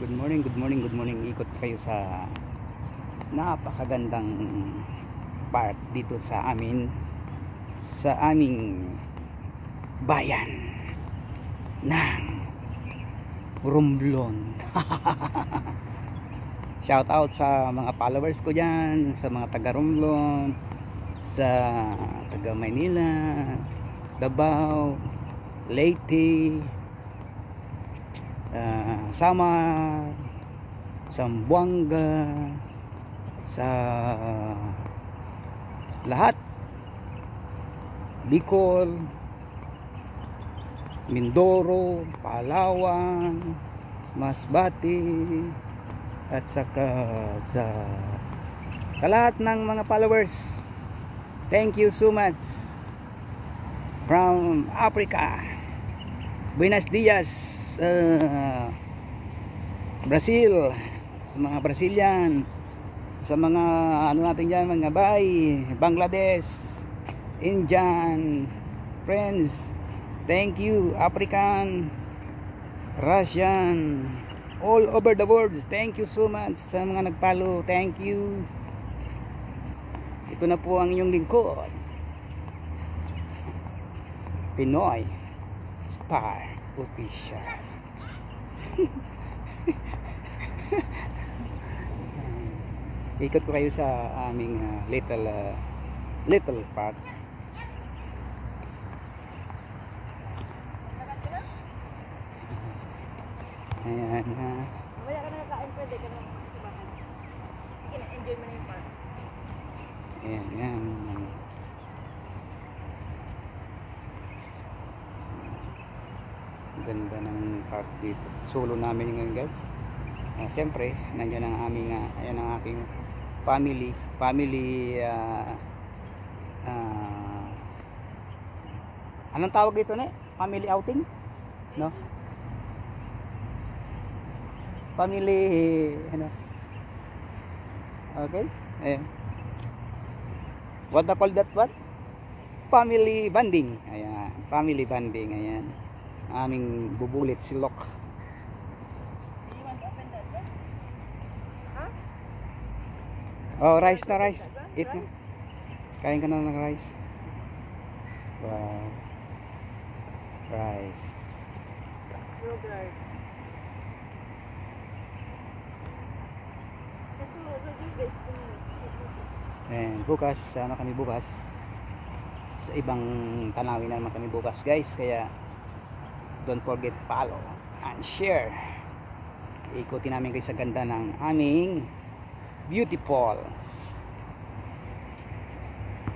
Good morning, good morning, good morning. Ikot kayo sa napakagandang park dito sa aming bayan ng Romblon. Shout out sa mga followers ko dyan, sa mga taga Romblon, sa taga Maynila, Davao, Leyte, Samar, Zamboanga, sa lahat, Bicol, Mindoro, Palawan, Masbate, at saka sa lahat ng mga followers. Thank you so much from Africa. Buenos dias, Brazil, sa mga Brazilian, sa mga ano natin dyan, mga bay, Bangladesh, Indian friends. Thank you, African, Russian, all over the world. Thank you so much sa mga nagpalo. Thank you. Ito na po ang inyong lingkod, Pinoy Star Official. Ikot ko kayo sa aming little park. Ayan ha. Mamaya ka na nakain, pwede ka na magsibahan. Enjoy mo na yung park. Ayan, ayan. Ganda ng park dito. Solo namin ngayon, guys. Siyempre, nandiyan ang aming ayan ang aking family anong tawag dito na? Family outing? No? Family ano? Okay? Ayan. What do call that? What? Family bonding. Ayan, family bonding. Ayan. Aming bubulit si Lok. Do you want to open that one? Huh? Oh, rice na rice. Eat na. Kain ka na ng rice. Wow. Rice. Yogurt. Ito, guys, And bukas, ano kami bukas? Sa ibang tanawin naman kami bukas, guys. Kaya don't forget follow and share. Ikutin namin kayo sa ganda ng aming beautiful